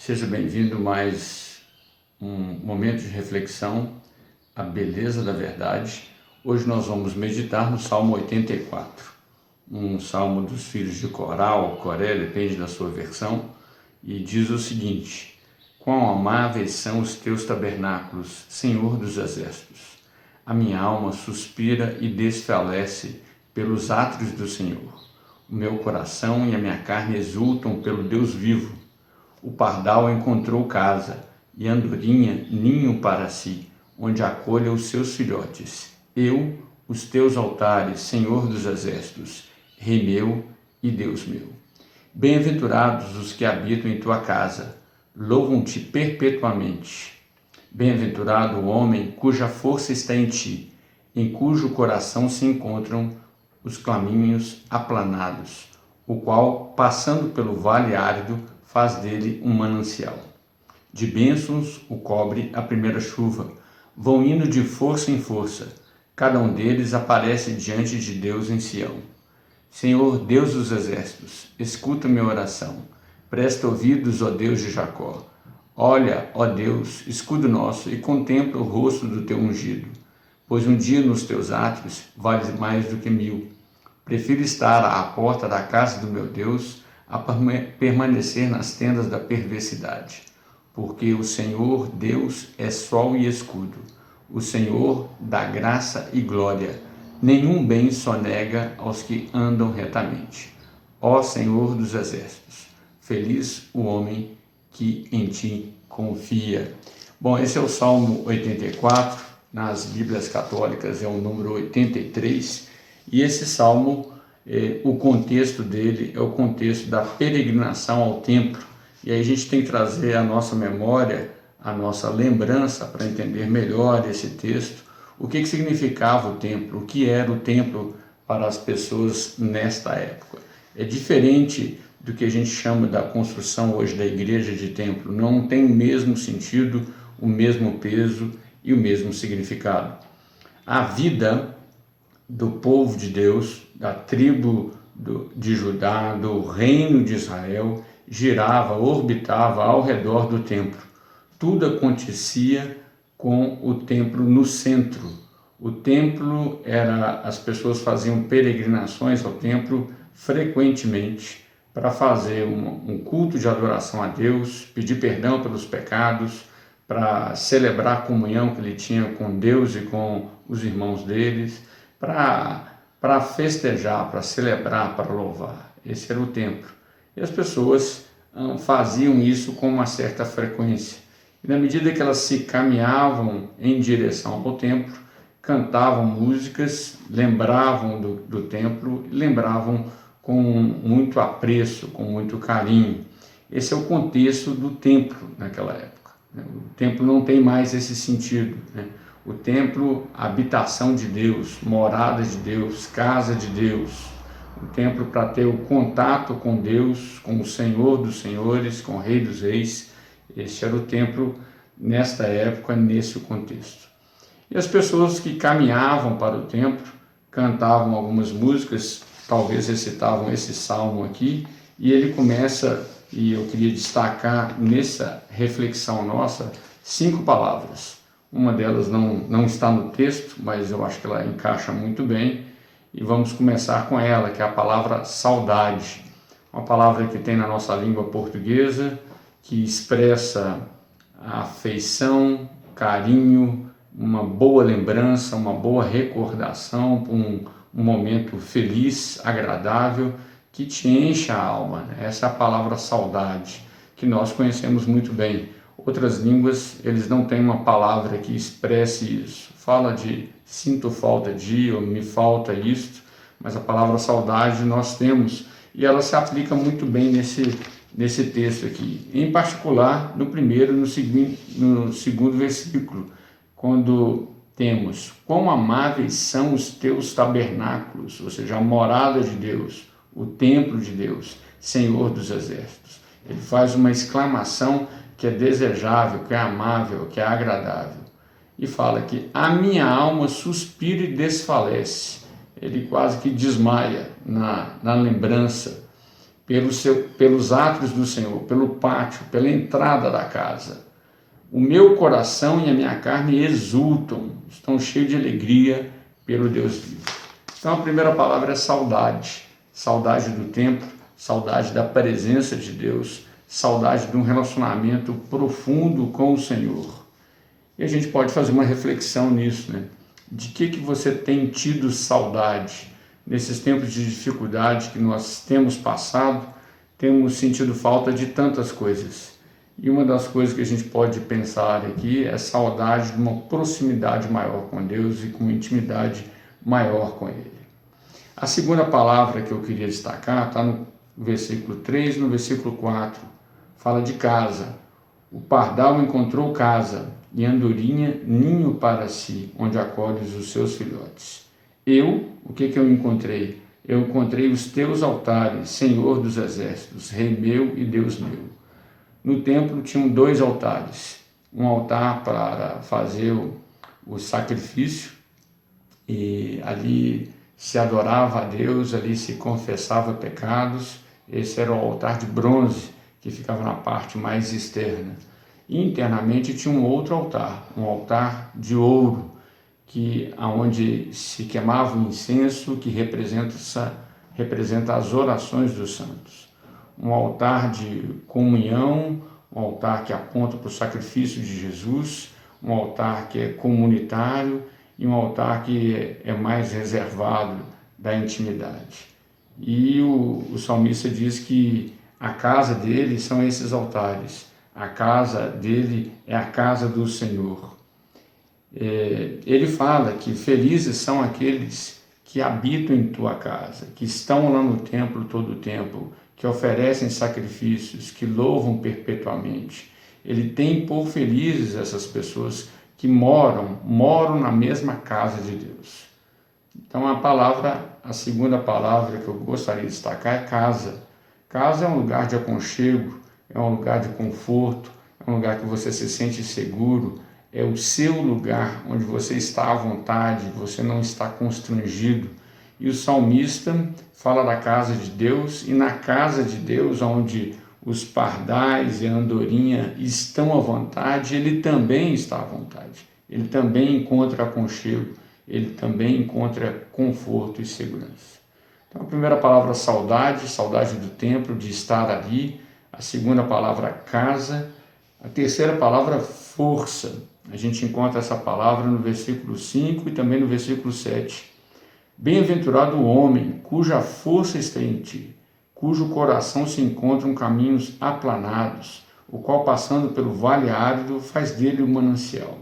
Seja bem-vindo a mais um momento de reflexão, a beleza da verdade. Hoje nós vamos meditar no Salmo 84, um salmo dos filhos de Corá ou Coré, depende da sua versão, e diz o seguinte: quão amáveis são os teus tabernáculos, Senhor dos exércitos! A minha alma suspira e desfalece pelos átrios do Senhor. O meu coração e a minha carne exultam pelo Deus vivo. O pardal encontrou casa, e a andorinha ninho para si, onde acolha os seus filhotes. Eu, os teus altares, Senhor dos exércitos, Rei meu e Deus meu. Bem-aventurados os que habitam em tua casa, louvam-te perpetuamente. Bem-aventurado o homem cuja força está em ti, em cujo coração se encontram os caminhos aplanados, o qual, passando pelo vale árido, faz dele um manancial. De bênçãos o cobre a primeira chuva, vão indo de força em força, cada um deles aparece diante de Deus em Sião. Senhor, Deus dos exércitos, escuta minha oração, presta ouvidos, ó Deus de Jacó. Olha, ó Deus, escudo nosso, e contempla o rosto do teu ungido, pois um dia nos teus átrios vale mais do que 1000. Prefiro estar à porta da casa do meu Deus a permanecer nas tendas da perversidade, porque o Senhor Deus é sol e escudo, o Senhor dá graça e glória, nenhum bem sonega aos que andam retamente. Ó Senhor dos exércitos, feliz o homem que em ti confia. Bom, esse é o Salmo 84, nas Bíblias católicas é o número 83, e esse salmo, o contexto dele é o contexto da peregrinação ao templo, e aí a gente tem que trazer a nossa memória, a nossa lembrança para entender melhor esse texto, o que significava o templo, o que era o templo para as pessoas nesta época. É diferente do que a gente chama da construção hoje da igreja de templo, não tem o mesmo sentido, o mesmo peso e o mesmo significado. A vida do povo de Deus, da tribo de Judá, do reino de Israel, girava, orbitava ao redor do templo. Tudo acontecia com o templo no centro. O templo as pessoas faziam peregrinações ao templo frequentemente para fazer um culto de adoração a Deus, pedir perdão pelos pecados, para celebrar a comunhão que ele tinha com Deus e com os irmãos deles, para festejar, para celebrar, para louvar. Esse era o templo. E as pessoas faziam isso com uma certa frequência. E na medida que elas se caminhavam em direção ao templo, cantavam músicas, lembravam do templo, lembravam com muito apreço, com muito carinho. Esse é o contexto do templo naquela época. O templo não tem mais esse sentido, né? O templo, habitação de Deus, morada de Deus, casa de Deus. O templo para ter o contato com Deus, com o Senhor dos senhores, com o Rei dos reis. Este era o templo nesta época, nesse contexto. E as pessoas que caminhavam para o templo, cantavam algumas músicas, talvez recitavam esse salmo aqui, e ele começa, e eu queria destacar nessa reflexão nossa, 5 palavras. Uma delas não está no texto, mas eu acho que ela encaixa muito bem, e vamos começar com ela, que é a palavra saudade. Uma palavra que tem na nossa língua portuguesa, que expressa a afeição, carinho, uma boa lembrança, uma boa recordação, um momento feliz, agradável, que te enche a alma. Essa é a palavra saudade, que nós conhecemos muito bem. Outras línguas, eles não têm uma palavra que expresse isso. Fala de sinto falta de, ou me falta isto, mas a palavra saudade nós temos, e ela se aplica muito bem nesse texto aqui. Em particular, no primeiro e no segundo versículo, quando temos: quão amáveis são os teus tabernáculos, ou seja, a morada de Deus, o templo de Deus, Senhor dos exércitos. Ele faz uma exclamação que é desejável, que é amável, que é agradável. E fala que a minha alma suspira e desfalece. Ele quase que desmaia na lembrança. pelos átrios do Senhor, pelo pátio, pela entrada da casa. O meu coração e a minha carne exultam, estão cheios de alegria pelo Deus vivo. Então a primeira palavra é saudade. Saudade do templo, saudade da presença de Deus, saudade de um relacionamento profundo com o Senhor. E a gente pode fazer uma reflexão nisso, né? De que você tem tido saudade? Nesses tempos de dificuldade que nós temos passado, temos sentido falta de tantas coisas. E uma das coisas que a gente pode pensar aqui é saudade de uma proximidade maior com Deus e com uma intimidade maior com Ele. A segunda palavra que eu queria destacar está no versículo 3 e no versículo 4. Fala de casa. O pardal encontrou casa e a andorinha ninho para si, onde acolhes os seus filhotes. O que eu encontrei? Eu encontrei os teus altares, Senhor dos exércitos, Rei meu e Deus meu. No templo tinham 2 altares, um altar para fazer o sacrifício, e ali se adorava a Deus, ali se confessava pecados. Esse era o altar de bronze, que ficava na parte mais externa. E internamente tinha um outro altar, um altar de ouro, onde se queimava o incenso, que representa as orações dos santos. Um altar de comunhão, um altar que aponta para o sacrifício de Jesus, um altar que é comunitário e um altar que é mais reservado da intimidade. E o salmista diz que a casa dele são esses altares, a casa dele é a casa do Senhor. Ele fala que felizes são aqueles que habitam em tua casa, que estão lá no templo todo o tempo, que oferecem sacrifícios, que louvam perpetuamente. Ele tem por felizes essas pessoas que moram na mesma casa de Deus. Então a segunda palavra que eu gostaria de destacar é casa. Casa é um lugar de aconchego, é um lugar de conforto, é um lugar que você se sente seguro, é o seu lugar onde você está à vontade, você não está constrangido. E o salmista fala da casa de Deus, e na casa de Deus, onde os pardais e a andorinha estão à vontade, ele também está à vontade. Ele também encontra aconchego, ele também encontra conforto e segurança. Então a primeira palavra saudade do templo, de estar ali. A segunda palavra casa. A terceira palavra força. A gente encontra essa palavra no versículo 5 e também no versículo 7. Bem-aventurado o homem cuja força está em ti, cujo coração se encontra em caminhos aplanados, o qual passando pelo vale árido faz dele um manancial.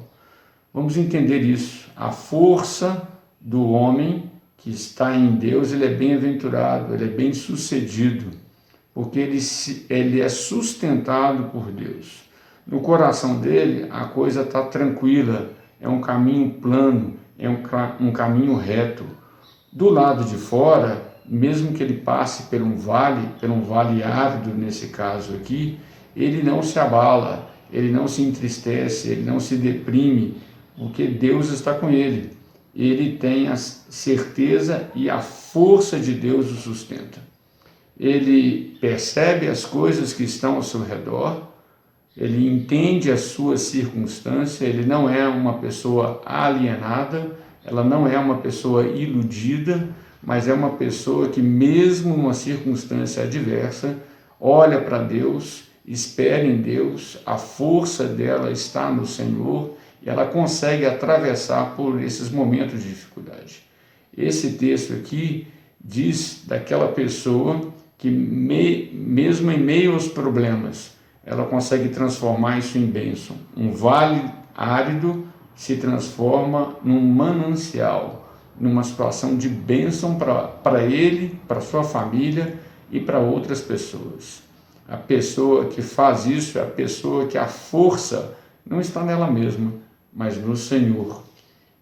Vamos entender isso. A força do homem que está em Deus, ele é bem-aventurado, ele é bem-sucedido, porque ele é sustentado por Deus. No coração dele, a coisa está tranquila, é um caminho plano, é um caminho reto. Do lado de fora, mesmo que ele passe por um vale árido nesse caso aqui, ele não se abala, ele não se entristece, ele não se deprime, porque Deus está com ele. Ele tem a certeza e a força de Deus o sustenta. Ele percebe as coisas que estão ao seu redor, ele entende a sua circunstância, ele não é uma pessoa alienada, ela não é uma pessoa iludida, mas é uma pessoa que, mesmo numa circunstância adversa, olha para Deus, espera em Deus, a força dela está no Senhor e ela consegue atravessar por esses momentos de dificuldade. Esse texto aqui diz daquela pessoa que, mesmo em meio aos problemas, ela consegue transformar isso em bênção. Um vale árido se transforma num manancial, numa situação de bênção para ele, para sua família e para outras pessoas. A pessoa que faz isso é a pessoa que a força não está nela mesma, mas no Senhor.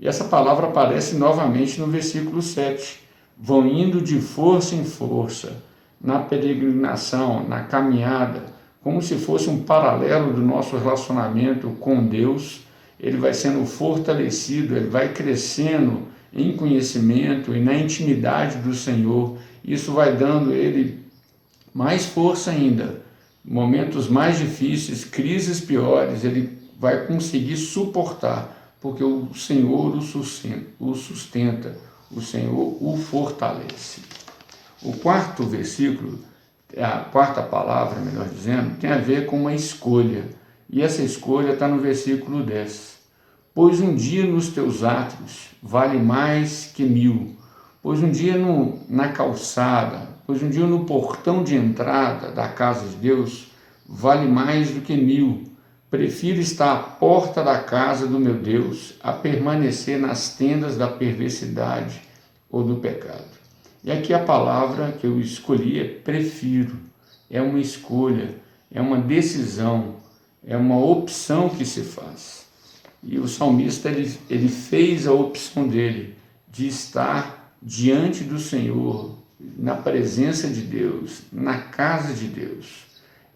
E essa palavra aparece novamente no versículo 7. Vão indo de força em força, na peregrinação, na caminhada, como se fosse um paralelo do nosso relacionamento com Deus. Ele vai sendo fortalecido, ele vai crescendo em conhecimento e na intimidade do Senhor. Isso vai dando ele mais força ainda, momentos mais difíceis, crises piores, ele vai conseguir suportar, porque o Senhor o sustenta, o Senhor o fortalece. O quarto versículo, a quarta palavra, melhor dizendo, tem a ver com uma escolha. E essa escolha está no versículo 10. Pois um dia nos teus átrios vale mais que 1000. Pois um dia na calçada, pois um dia no portão de entrada da casa de Deus vale mais do que 1000. Prefiro estar à porta da casa do meu Deus a permanecer nas tendas da perversidade ou do pecado. E aqui a palavra que eu escolhi é prefiro. É uma escolha, é uma decisão, é uma opção que se faz. E o salmista ele fez a opção dele de estar diante do Senhor, na presença de Deus, na casa de Deus.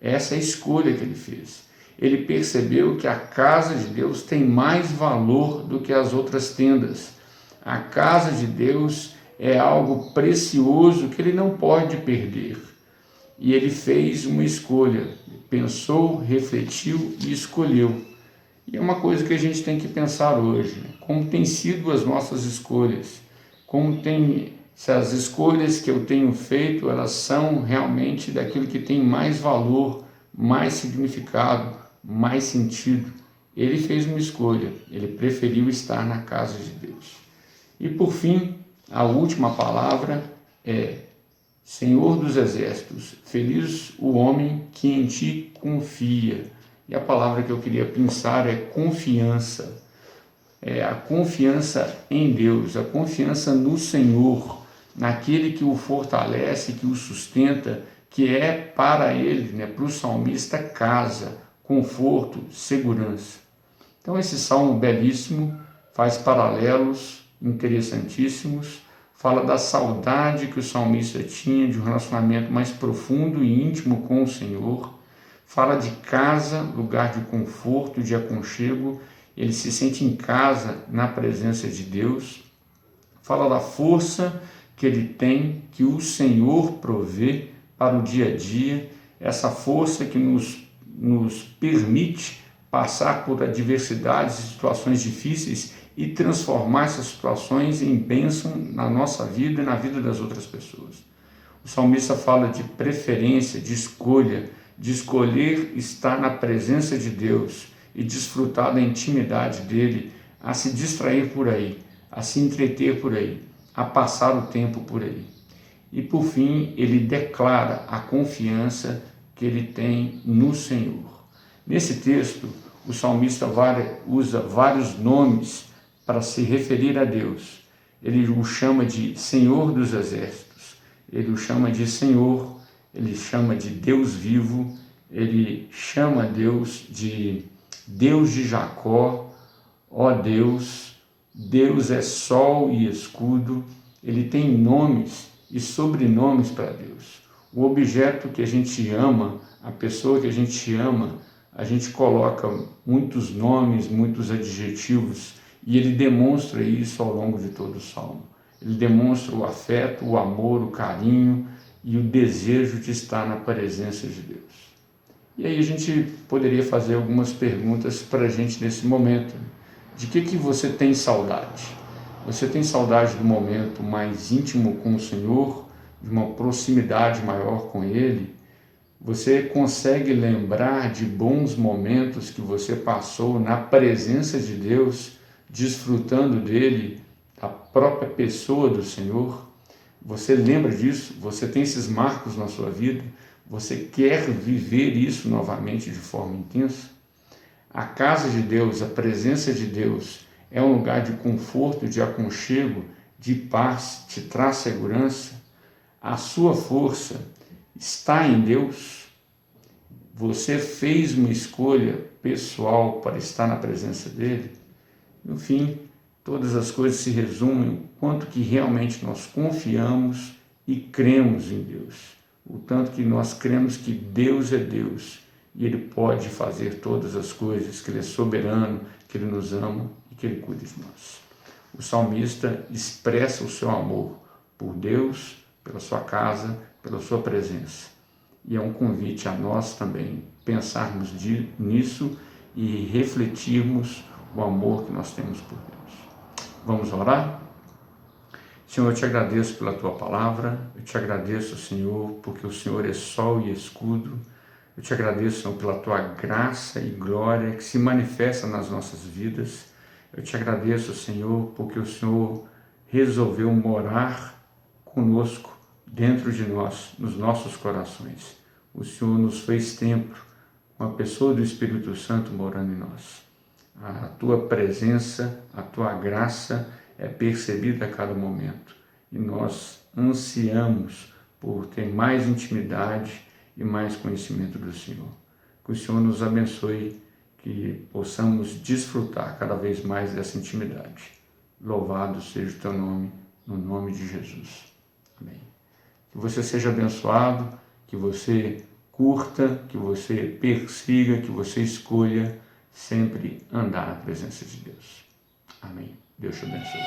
Essa é a escolha que ele fez. Ele percebeu que a casa de Deus tem mais valor do que as outras tendas. A casa de Deus é algo precioso que ele não pode perder. E ele fez uma escolha, pensou, refletiu e escolheu. E é uma coisa que a gente tem que pensar hoje, né? Como tem sido as nossas escolhas, se as escolhas que eu tenho feito, elas são realmente daquilo que tem mais valor, mais significado, mais sentido. Ele fez uma escolha, ele preferiu estar na casa de Deus. E por fim, a última palavra é Senhor dos Exércitos, feliz o homem que em ti confia. E a palavra que eu queria pensar é confiança. É a confiança em Deus, a confiança no Senhor, naquele que o fortalece, que o sustenta, que é para ele, né, para o salmista, casa, conforto, segurança. Então esse salmo belíssimo faz paralelos interessantíssimos, fala da saudade que o salmista tinha de um relacionamento mais profundo e íntimo com o Senhor, fala de casa, lugar de conforto, de aconchego, ele se sente em casa na presença de Deus, fala da força que ele tem, que o Senhor provê para o dia a dia, essa força que nos permite passar por adversidades e situações difíceis e transformar essas situações em bênção na nossa vida e na vida das outras pessoas. O salmista fala de preferência, de escolher estar na presença de Deus e desfrutar da intimidade dele, a se distrair por aí, a se entreter por aí, a passar o tempo por aí. E por fim, ele declara a confiança que ele tem no Senhor. Nesse texto, o salmista usa vários nomes para se referir a Deus. Ele o chama de Senhor dos Exércitos, ele o chama de Senhor, ele chama de Deus vivo, ele chama Deus de Deus de Jacó, ó Deus, Deus é sol e escudo, ele tem nomes e sobrenomes para Deus. O objeto que a gente ama, a pessoa que a gente ama, a gente coloca muitos nomes, muitos adjetivos, e ele demonstra isso ao longo de todo o Salmo. Ele demonstra o afeto, o amor, o carinho e o desejo de estar na presença de Deus. E aí a gente poderia fazer algumas perguntas para a gente nesse momento. De que você tem saudade? Você tem saudade do momento mais íntimo com o Senhor, de uma proximidade maior com Ele? Você consegue lembrar de bons momentos que você passou na presença de Deus, desfrutando dele, da própria pessoa do Senhor? Você lembra disso? Você tem esses marcos na sua vida? Você quer viver isso novamente de forma intensa? A casa de Deus, a presença de Deus, é um lugar de conforto, de aconchego, de paz, te traz segurança. A sua força está em Deus. Você fez uma escolha pessoal para estar na presença dele. No fim, todas as coisas se resumem o quanto que realmente nós confiamos e cremos em Deus. O tanto que nós cremos que Deus é Deus e Ele pode fazer todas as coisas, que Ele é soberano, que Ele nos ama e que Ele cuida de nós. O salmista expressa o seu amor por Deus, pela sua casa, pela sua presença. e é um convite a nós também pensarmos nisso e refletirmos o amor que nós temos por Deus. Vamos orar? Senhor, eu te agradeço pela tua palavra, eu te agradeço, Senhor, porque o Senhor é sol e escudo. Eu te agradeço, Senhor, pela tua graça e glória que se manifesta nas nossas vidas. Eu te agradeço, Senhor, porque o Senhor resolveu morar conosco, dentro de nós, nos nossos corações. O Senhor nos fez templo, com a pessoa do Espírito Santo morando em nós. A tua presença, a tua graça é percebida a cada momento. E nós ansiamos por ter mais intimidade e mais conhecimento do Senhor. Que o Senhor nos abençoe, que possamos desfrutar cada vez mais dessa intimidade. Louvado seja o teu nome, no nome de Jesus. Amém. Que você seja abençoado, que você curta, que você persiga, que você escolha sempre andar na presença de Deus. Amém. Deus te abençoe.